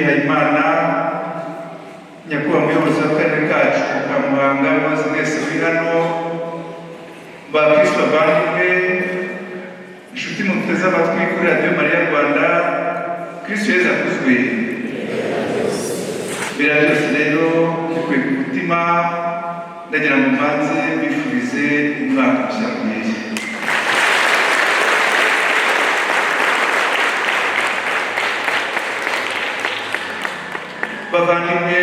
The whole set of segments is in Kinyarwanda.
Habimana nyakubahwa umuyobozi w'akarere kacu ka Muhanga maze mwese muri hano bakristo bavandimwe inshuti muteze amatwi kuri radiyo Mariya Rwanda. Kristo Yesu akuzwe. Birabyose rero bikuye ku mutima ndagira ngo mbanze bifurize umwaka mushya mwiza. Bavandimwe,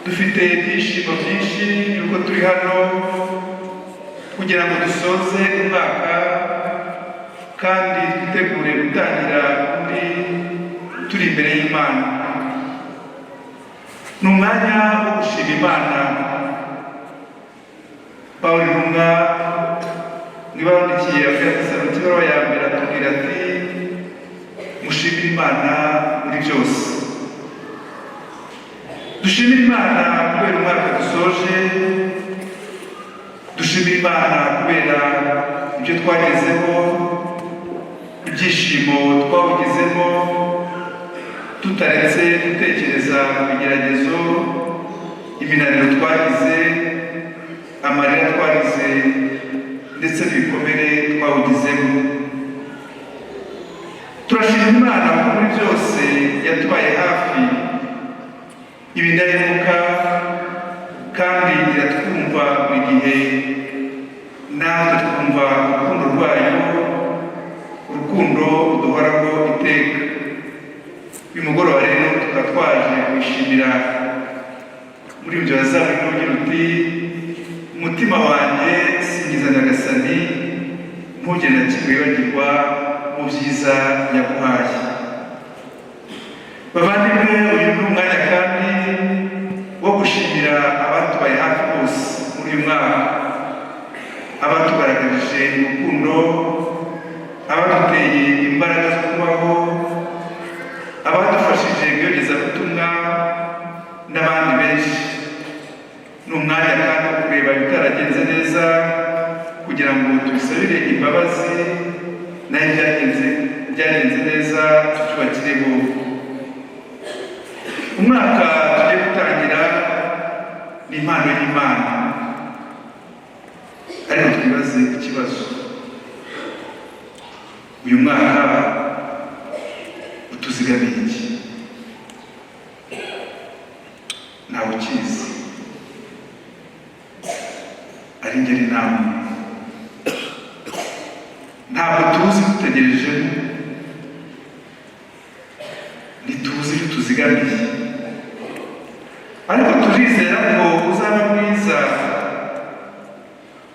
dufite ibyishimo byinshi yuko turi hano kugira ngo dusoze umwaka kandi twitegure gutangira undi turi imbere y'Imana. Ni umwanya wo gushima Imana. Pawulo intumwa niba wandikiye Abatesalonike ibaruwa ya mbere atubwira ati mushimire Imana muri byose. Dushimire Imana kubera umwaka dusoje, dushimire Imana kubera ibyo twagezeho, ibyishimo twawugezemo, tutaretse gutekereza ku bigeragezo, iminaniro twagize, amarira twagize ndetse n'ibikomere twawugezemo. Turashimira Imana ko muri byose yatubaye hafi, ibidahemuka kandi iratwumva buri gihe, natwe twumva urukundo rwayo, urukundo duhoraho iteka. Uyu mugoroba rero tukaba twaje kwishimira muri ibyo hazaza n'ugira uti umutima wanjye singiza Nyagasani, ntugire na kimwe wibagirwa mu byiza yaguhaye. Bavandimwe, uyu ni umwanya kandi wo gushimira abatubaye hafi bose muri uyu mwaka, abatugaragarije urukundo, abaduteye imbaraga zo kubaho, abadufashije iyogezabutumwa n'abandi benshi. Ni umwanya kandi wo kureba ibitaragenze neza kugira ngo tubisabire imbabazi, naho byagenze neza tubakireho. Umwaka tugiye gutangira ni impano y'Imana, ariko twibaze ikibazo: uyu mwaka utuzigamiye iki? Ntawe ukizi, ari ngeri namwe. Ntabwo tuzi dutegereje, ntituzi icyo tuzigamiye, ariko turizera ko uzaba mwiza.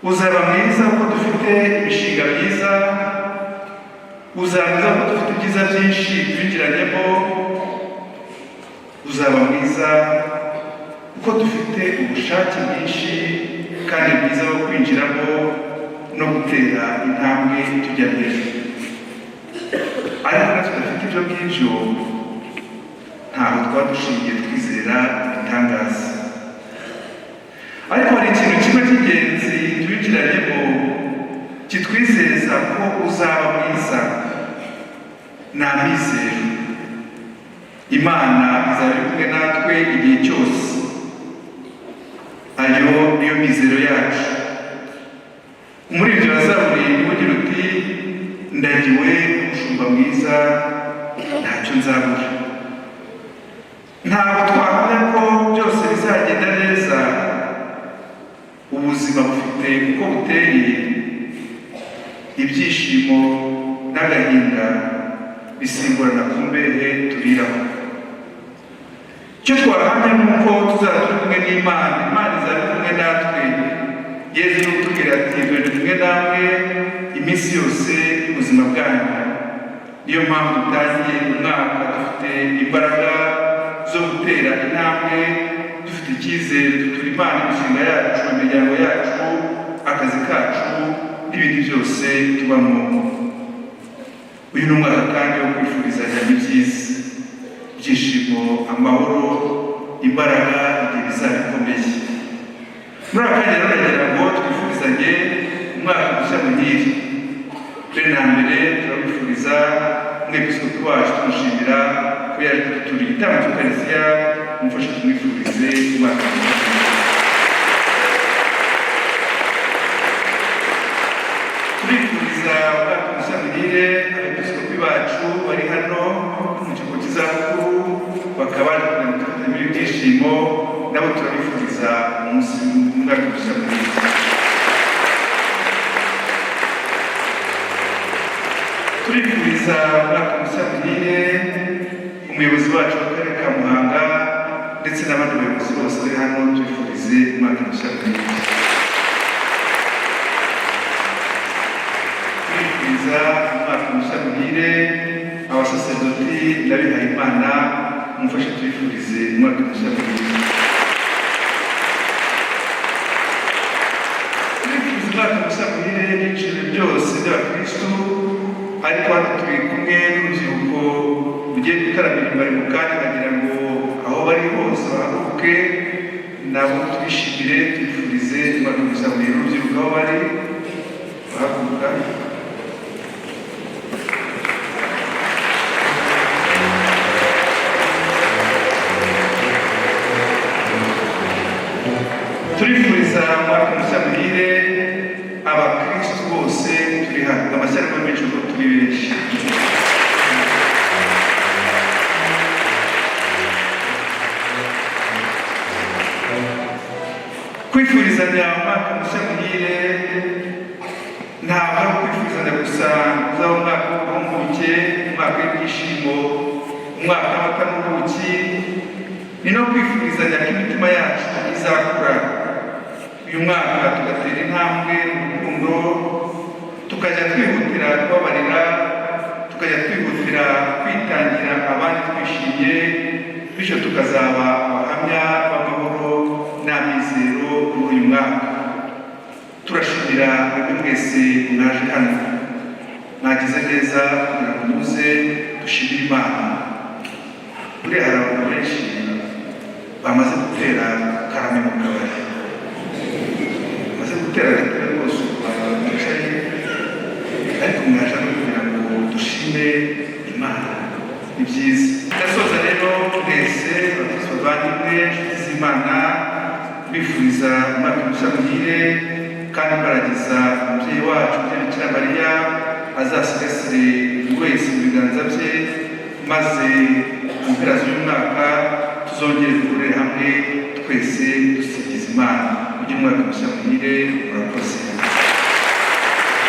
Uzaba mwiza kuko dufite imishinga myiza, uzaba mwiza kuko dufite ibyiza byinshi twinjiranyemo, uzaba mwiza kuko dufite ubushake bwinshi kandi bwiza bwo kwinjiramo no gutera intambwe tujya mbere. Ariko natwe tudafite ibyo ngibyo, ntabwo twaba dushingiye twizera ibitangaza. Ariko hari ikintu kimwe cy'ingenzi twinjiranyemo kitwizeza ko uzaba mwiza: ni amizero. Imana izaba iri kumwe natwe igihe cyose. Ayo niyo mizero yacu. Muri ibyo Zaburi ugira uti ndagiwe umushumba mwiza, ntacyo nzabura. Ntabwo twahamya ko byose bizagenda neza. Ubuzima bufite uko buteye, ibyishimo n'agahinda bisimburana ku mbehe turiraho. Icyo twahamya ni uko tuzaba turi kumwe n'Imana. Imana izaba iri kumwe natwe. Yesu ni utubwira ati turi kumwe namwe iminsi yose y'ubuzima bwanyu. Niyo mpamvu dutangiye umwaka dufite imbaraga zo gutera intambwe, dufite icyizere, dutura Imana imishinga yacu, imiryango yacu, akazi kacu n'ibindi byose tubamo. Uyu ni umwaka kandi wo kwifurizanya ibyiza, ibyishimo, amahoro, imbaraga igihe bizaba bikomeye. Muri aka kanya rero nagira ngo twifurizanye umwaka mushya muhire. Mbere na mbere turabifuriza umwepiskopi wacu tumushimira ko yaje kuduturira igitambo cy'ukarisitiya, mumfashe tumwifurize umwaka mwiza. Turifuriza umwaka mushya muhire abepiskopi bacu bari hano mu kigo cy'izabukuru, bakaba bari kugira ibyishimo, nabo turabifuriza umunsi w'umwaka mushya muhire. Turifuriza umwaka mushya muhire umuyobozi wacu w'akarere ka Muhanga ndetse n'abandi bayobozi bose bari hano, tubifurize umwaka mushya muhire. Turifuriza umwaka mushya muhire abasaserdoti n'abihaye Imana, mumfashe tubifurize umwaka mushya muhire. Turifuriza umwaka mushya muhire n'ibyiciro byose by'abakristo, ariko hano turi kumwe n'urubyiruko rugiye gutaramira imbere mu kanya, bagira ngo aho bari hose bahaguruke, nabo tubishimire, tubifurize umwaka mushya muhire. Urubyiruko aho bari bahaguruka. Turifuriza umwaka mushya muhire abakristo bose turi hano, amashyaka menshi uko turi benshi. Kwifurizanya umwaka mushya muhire ntabwo ari ukwifurizanya gusa uzaba umwaka w'uburumbuke, umwaka w'ibyishimo, umwaka w'amata n'ubuki, ni no kwifurizanya ko imitima yacu izakura. Uyu mwaka tugatera intambwe mu rukundo, tukajya twihutira kubabarira, tukajya twihutira kwitangira abandi twishimye, bityo tukazaba abahamya b'amahoro n'amizero muri uyu mwaka. Turashimira mwebwe mwese mwaje hano, mwagize neza kugira ngo muze dushimire Imana. Buriya hari abantu benshi bamaze gutera karame mu kabari, bamaze gutera gatebe rwose abantu bicaye, ariko mwaje no kugira ngo dushime Imana. Ni byiza. Ndasoza rero mwese abakristo bavandimwe, inshuti z'Imana, bifuriza umwaka mushya muhire, kandi mbaragiza umubyeyi wacu Bikira Mariya azasigasire buri wese mu biganza bye, maze mu mpera z'uyu mwaka tuzongere dukorere hamwe twese dusingiza Imana. Ujye umwaka mushya muhire. Murakoze.